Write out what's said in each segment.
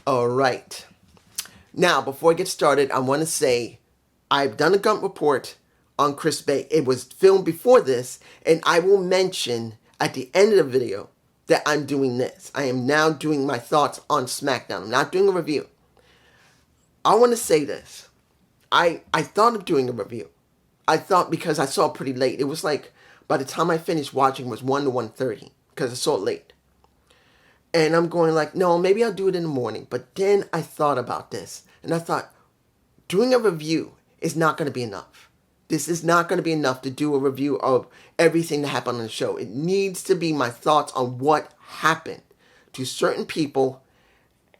All right. Now, before I get started, I want to say I've done a Gump report on Chris Bay. It was filmed before this, and I will mention at the end of the video that I'm doing this. I am now doing my thoughts on SmackDown. I'm not doing a review. I want to say this. I thought of doing a review. I thought because I saw it pretty late. It was like, by the time I finished watching, it was 1 to 1:30 because I saw it late. And I'm going like, no, maybe I'll do it in the morning. But then I thought about this. And I thought, doing a review is not going to be enough. This is not going to be enough to do a review of everything that happened on the show. It needs to be my thoughts on what happened to certain people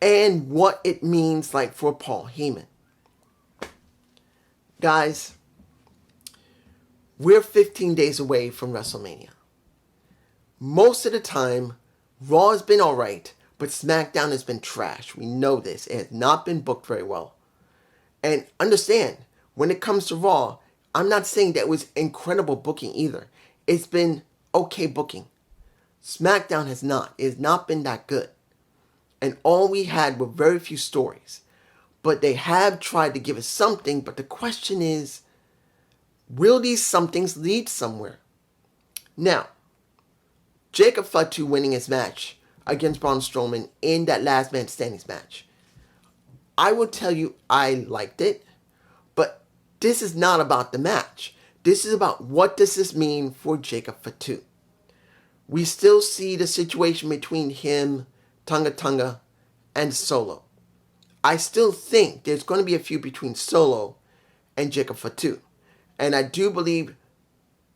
and what it means like for Paul Heyman. Guys, we're 15 days away from WrestleMania. Most of the time, Raw has been alright, but SmackDown has been trash. We know this. It has not been booked very well. And understand, when it comes to Raw, I'm not saying that it was incredible booking either. It's been okay booking. SmackDown has not. It has not been that good. And all we had were very few stories. But they have tried to give us something, but the question is, will these somethings lead somewhere? Now, Jacob Fatu winning his match against Braun Strowman in that last man standing match. I will tell you I liked it, but this is not about the match. This is about what does this mean for Jacob Fatu. We still see the situation between him, Tonga Tonga, and Solo. I still think there's going to be a feud between Solo and Jacob Fatu. And I do believe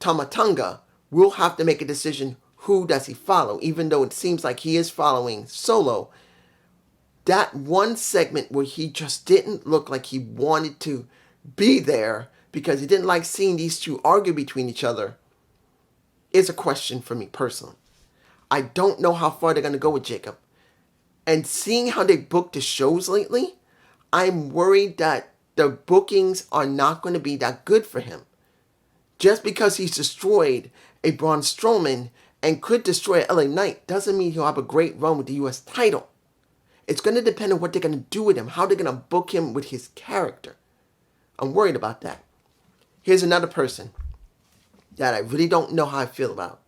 Tama Tonga will have to make a decision. Who does he follow? Even though it seems like he is following Solo, that one segment where he just didn't look like he wanted to be there because he didn't like seeing these two argue between each other is a question for me personally. I don't know how far they're going to go with Jacob. And seeing how they booked the shows lately, I'm worried that the bookings are not going to be that good for him. Just because he's destroyed a Braun Strowman and could destroy a LA Knight doesn't mean he'll have a great run with the US title. It's going to depend on what they're going to do with him, how they're going to book him with his character. I'm worried about that. Here's another person that I really don't know how I feel about.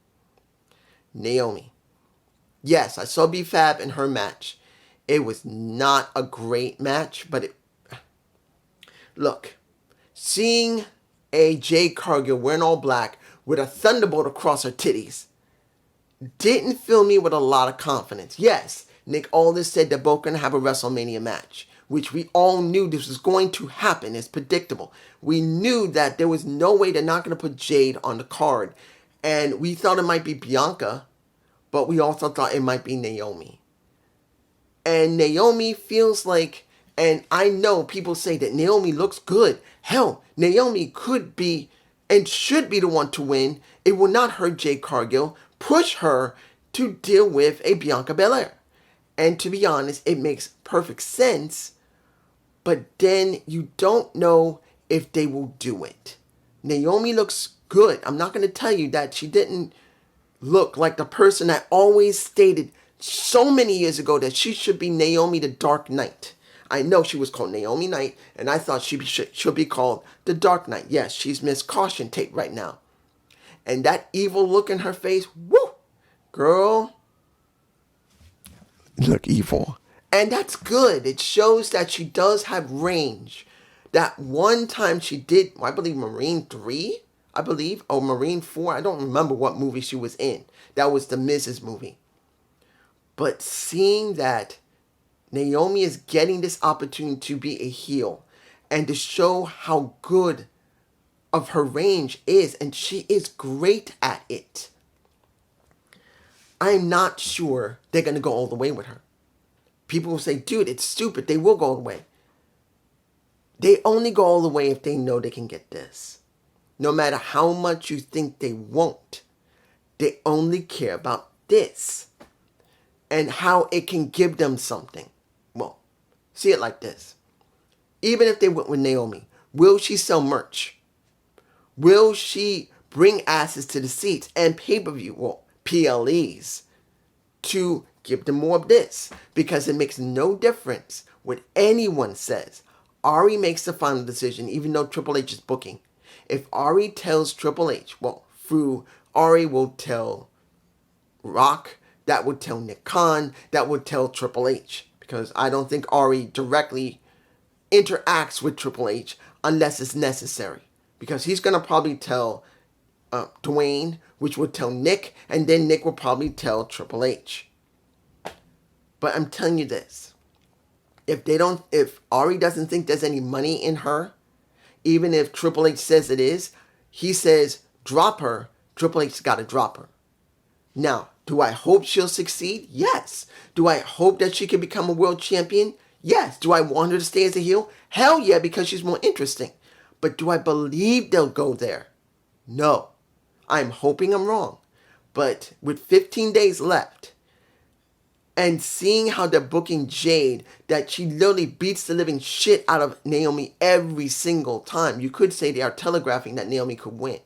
Naomi. Yes, I saw B-Fab in her match. It was not a great match, but look, seeing a Jade Cargill wearing all black with a thunderbolt across her titties didn't fill me with a lot of confidence. Yes, Nick Aldis said they're both going to have a WrestleMania match, which we all knew this was going to happen. It's predictable. We knew that there was no way they're not going to put Jade on the card. And we thought it might be Bianca, but we also thought it might be Naomi. And Naomi feels like, and I know people say that Naomi looks good. Hell, Naomi could be and should be the one to win. It will not hurt Jade Cargill. Push her to deal with a Bianca Belair. And to be honest, it makes perfect sense. But then you don't know if they will do it. Naomi looks good. I'm not going to tell you that she didn't look like the person I always stated so many years ago that she should be Naomi the Dark Knight. I know she was called Naomi Knight, and I thought she should be called the Dark Knight. Yes, she's Miss Caution Tape right now. And that evil look in her face, woo, girl, look evil. And that's good. It shows that she does have range. That one time she did, I believe Marine 3, or Marine 4. I don't remember what movie she was in. That was the Mrs. movie. But seeing that Naomi is getting this opportunity to be a heel and to show how good of her range is, and she is great at it, I'm not sure they're going to go all the way with her. People will say, dude, it's stupid. They will go all the way. They only go all the way if they know they can get this. No matter how much you think they won't, they only care about this and how it can give them something. Well, see it like this. Even if they went with Naomi, will she sell merch? Will she bring asses to the seats and pay-per-view, well, PLEs, to give them more of this, because it makes no difference what anyone says. Ari makes the final decision, even though Triple H is booking. If Ari tells Triple H, well, through Ari will tell Rock, that would tell Nick Khan, that would tell Triple H, because I don't think Ari directly interacts with Triple H unless it's necessary, because he's going to probably tell Dwayne, which would tell Nick, and then Nick will probably tell Triple H. But I'm telling you this, if Ari doesn't think there's any money in her, even if Triple H says it is, he says drop her, Triple H's got to drop her. Now, do I hope she'll succeed? Yes. Do I hope that she can become a world champion? Yes. Do I want her to stay as a heel? Hell yeah, because she's more interesting. But do I believe they'll go there? No. I'm hoping I'm wrong. But with 15 days left, and seeing how they're booking Jade, that she literally beats the living shit out of Naomi every single time, you could say they are telegraphing that Naomi could win.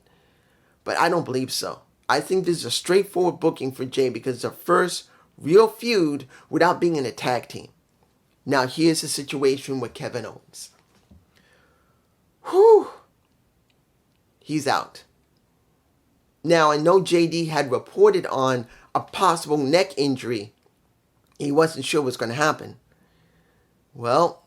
But I don't believe so. I think this is a straightforward booking for Jade because it's her first real feud without being in a tag team. Now here's the situation with Kevin Owens. Whew. He's out. Now I know JD had reported on a possible neck injury. He wasn't sure what's going to happen. Well,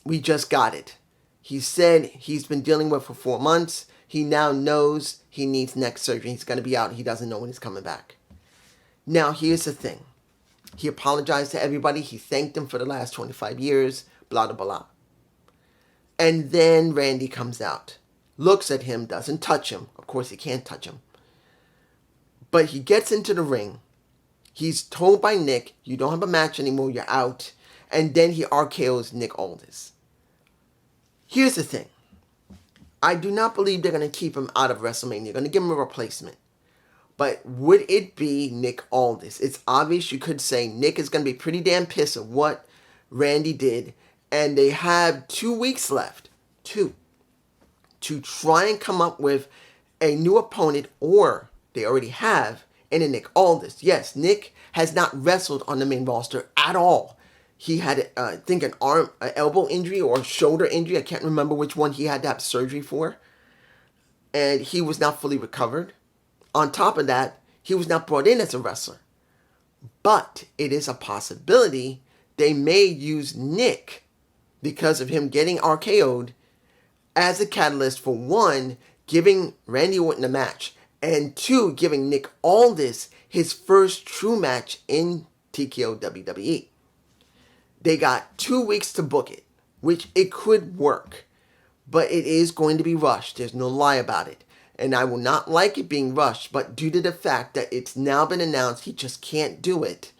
we just got it. He said he's been dealing with it for 4 months. He now knows he needs neck surgery. He's going to be out. He doesn't know when he's coming back. Now, here's the thing. He apologized to everybody. He thanked them for the last 25 years. Blah, blah, blah. And then Randy comes out. Looks at him. Doesn't touch him. Of course, he can't touch him. But he gets into the ring. He's told by Nick, you don't have a match anymore. You're out. And then he RKO's Nick Aldis. Here's the thing. I do not believe they're going to keep him out of WrestleMania. They're going to give him a replacement. But would it be Nick Aldis? It's obvious you could say Nick is going to be pretty damn pissed at what Randy did. And they have 2 weeks left. To try and come up with a new opponent, or they already have, in a Nick Aldis. Yes, Nick has not wrestled on the main roster at all. He had, I think, an elbow injury or shoulder injury. I can't remember which one he had to have surgery for. And he was not fully recovered. On top of that, he was not brought in as a wrestler. But it is a possibility they may use Nick, because of him getting RKO'd, as a catalyst for, one, giving Randy Orton a match, and two, giving Nick Aldis his first true match in TKO WWE. They got 2 weeks to book it, which it could work. But it is going to be rushed. There's no lie about it. And I will not like it being rushed, but due to the fact that it's now been announced he just can't do it,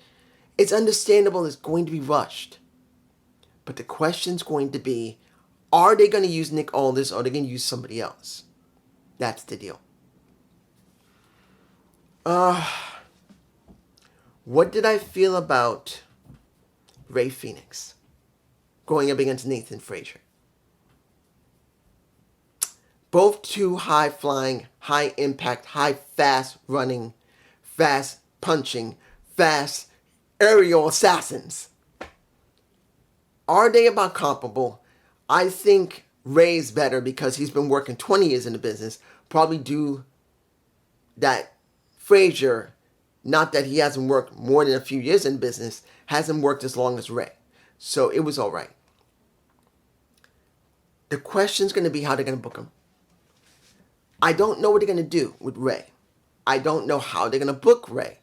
it's understandable it's going to be rushed. But the question's going to be, are they going to use Nick Aldis, or are they going to use somebody else? That's the deal. What did I feel about Rey Fenix going up against Nathan Frazier? Both two high-flying, high-impact, high-fast-running, fast-punching, fast aerial assassins. Are they about comparable? I think Rey's better because he's been working 20 years in the business. Probably due that Frazier, not that he hasn't worked more than a few years in business, hasn't worked as long as Rey. So it was all right. The question's going to be how they're going to book him. I don't know what they're going to do with Rey. I don't know how they're going to book Rey.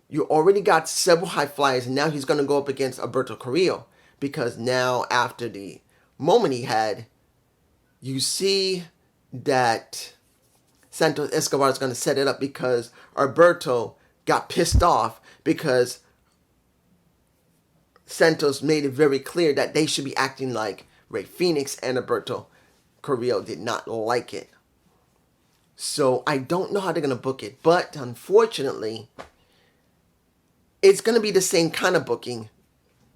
You already got several high flyers, and now he's going to go up against Alberto Carrillo, because now after the moment he had, you see that Santos Escobar is going to set it up, because Alberto got pissed off because Santos made it very clear that they should be acting like Rey Fenix, and Alberto Carrillo did not like it. So I don't know how they're going to book it, but unfortunately, it's going to be the same kind of booking,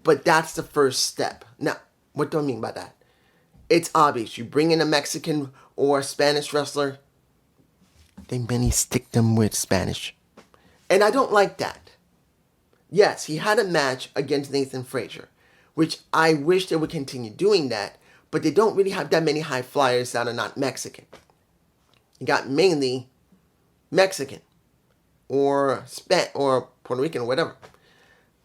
but that's the first step. Now, what do I mean by that? It's obvious. You bring in a Mexican or Spanish wrestler, they many stick them with Spanish. And I don't like that. Yes, he had a match against Nathan Frazier, which I wish they would continue doing that, but they don't really have that many high flyers that are not Mexican. You got mainly Mexican or or Puerto Rican or whatever.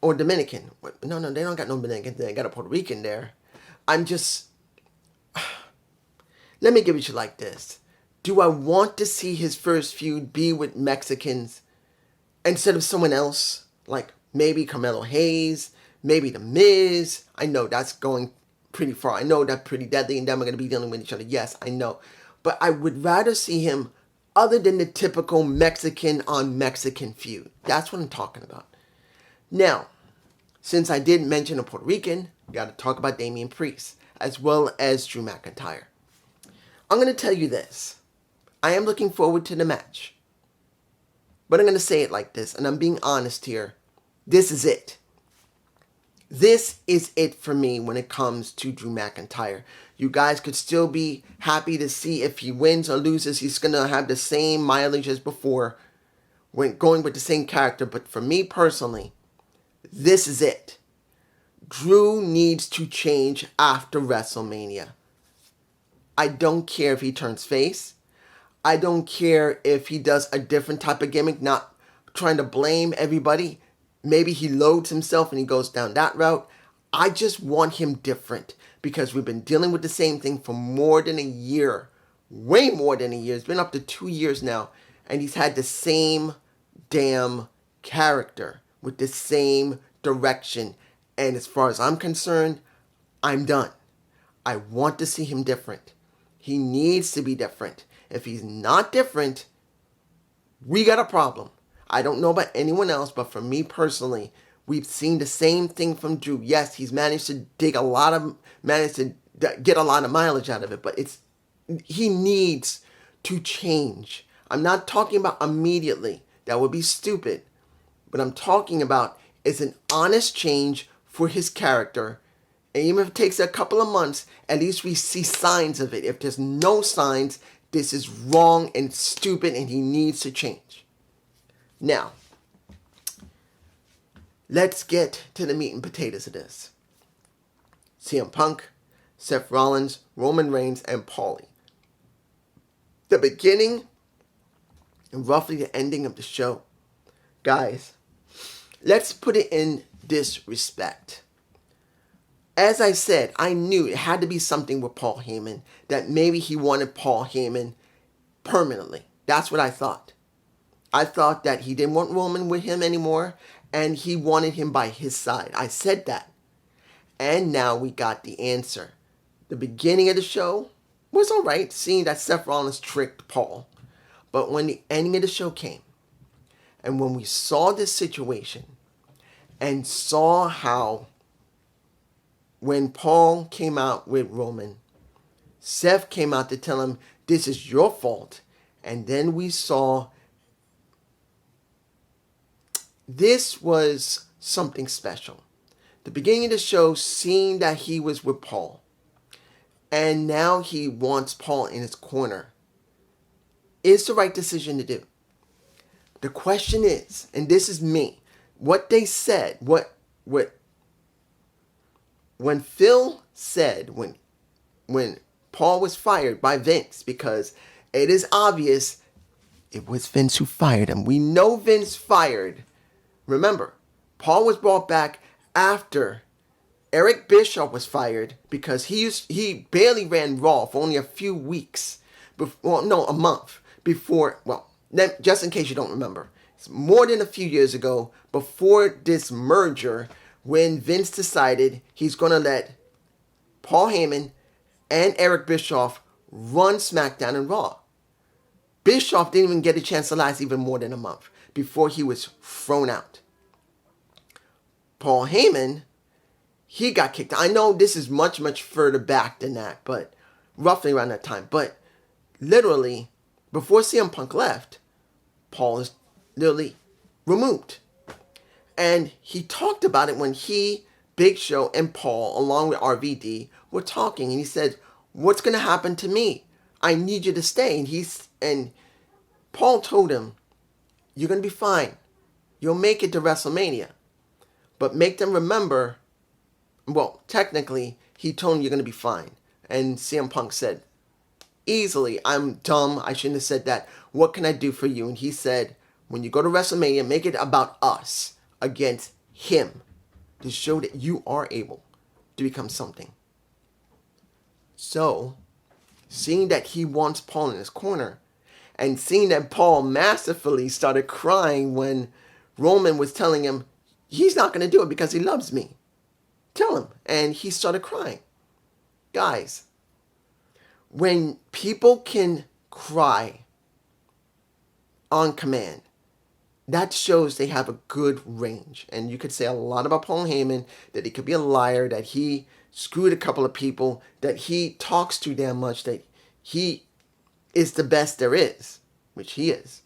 Or Dominican. No, they don't got no Dominican. They got a Puerto Rican there. I'm just... Let me give it to you like this. Do I want to see his first feud be with Mexicans instead of someone else? Like maybe Carmelo Hayes, maybe The Miz. I know that's going pretty far. I know that's pretty deadly and them are going to be dealing with each other. Yes, I know. But I would rather see him other than the typical Mexican on Mexican feud. That's what I'm talking about. Now, since I did mention a Puerto Rican, we got to talk about Damian Priest, as well as Drew McIntyre. I'm going to tell you this. I am looking forward to the match. But I'm going to say it like this, and I'm being honest here. This is it. This is it for me when it comes to Drew McIntyre. You guys could still be happy to see if he wins or loses. He's going to have the same mileage as before, when going with the same character. But for me personally, this is it. Drew needs to change after WrestleMania. I don't care if he turns face. I don't care if he does a different type of gimmick, not trying to blame everybody. Maybe he loads himself and he goes down that route. I just want him different because we've been dealing with the same thing for more than a year. Way more than a year. It's been up to 2 years now. And he's had the same damn character with the same direction. And as far as I'm concerned, I'm done. I want to see him different. He needs to be different. If he's not different, we got a problem. I don't know about anyone else, but for me personally, we've seen the same thing from Drew. Yes, he's managed to get a lot of mileage out of it, but he needs to change. I'm not talking about immediately. That would be stupid. But I'm talking about is an honest change for his character. And even if it takes a couple of months, at least we see signs of it. If there's no signs, this is wrong and stupid and he needs to change. Now, let's get to the meat and potatoes of this. CM Punk, Seth Rollins, Roman Reigns, and Paulie. The beginning and roughly the ending of the show. Guys, let's put it in this respect. As I said, I knew it had to be something with Paul Heyman, that maybe he wanted Paul Heyman permanently. That's what I thought. I thought that he didn't want Roman with him anymore, and he wanted him by his side. I said that. And now we got the answer. The beginning of the show was alright, seeing that Seth Rollins tricked Paul. But when the ending of the show came, and when we saw this situation, and saw how when Paul came out with Roman, Seth came out to tell him, this is your fault. And then we saw this was something special. The beginning of the show, seeing that he was with Paul. And now he wants Paul in his corner. Is the right decision to do. The question is, and this is me, what they said, when Phil said, when Paul was fired by Vince, because it is obvious it was Vince who fired him. We know Vince fired. Remember, Paul was brought back after Eric Bischoff was fired because he barely ran Raw for only a few weeks. A month before, just in case you don't remember. It's more than a few years ago, before this merger, when Vince decided he's going to let Paul Heyman and Eric Bischoff run SmackDown and Raw. Bischoff didn't even get a chance to last even more than a month before he was thrown out. Paul Heyman, he got kicked out. I know this is much, much further back than that, but roughly around that time. But literally, before CM Punk left, Paul is literally removed. And he talked about it when he, Big Show, and Paul, along with RVD, were talking. And he said, what's going to happen to me? I need you to stay. And Paul told him, you're going to be fine. You'll make it to WrestleMania. but make them remember, well, technically, he told him you're going to be fine. And CM Punk said, easily, I'm dumb, I shouldn't have said that. What can I do for you? And he said, when you go to WrestleMania, make it about us against him to show that you are able to become something. So, seeing that he wants Paul in his corner, and seeing that Paul masterfully started crying when Roman was telling him, he's not going to do it because he loves me. Tell him. And he started crying. Guys, when people can cry on command, that shows they have a good range. And you could say a lot about Paul Heyman, that he could be a liar, that he screwed a couple of people, that he talks too damn much, that he is the best there is, which he is.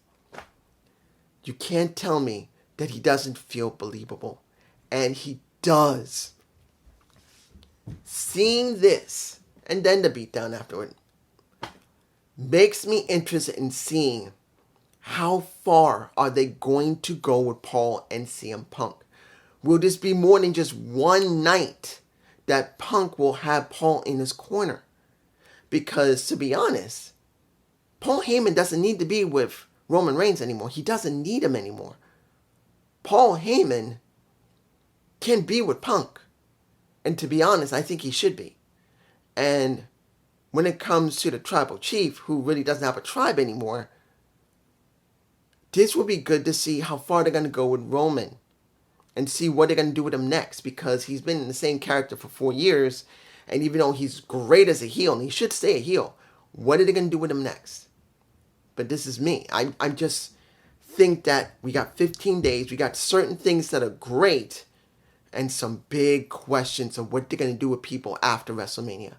You can't tell me that he doesn't feel believable. And he does. Seeing this, and then the beatdown afterward, makes me interested in seeing how far are they going to go with Paul and CM Punk. Will this be more than just one night that Punk will have Paul in his corner? Because, to be honest, Paul Heyman doesn't need to be with Roman Reigns anymore. He doesn't need him anymore. Paul Heyman can be with Punk. And to be honest, I think he should be. And when it comes to the tribal chief, who really doesn't have a tribe anymore, this will be good to see how far they're going to go with Roman and see what they're going to do with him next, because he's been in the same character for 4 years, and even though he's great as a heel, and he should stay a heel, what are they going to do with him next? But this is me. I just think that we got 15 days, we got certain things that are great, and some big questions of what they're going to do with people after WrestleMania.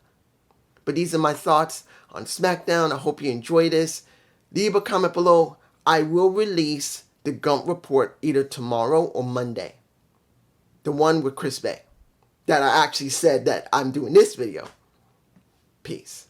But these are my thoughts on SmackDown. I hope you enjoy this. Leave a comment below. I will release the Gump Report either tomorrow or Monday. The one with Chris Bay. That I actually said that I'm doing this video. Peace.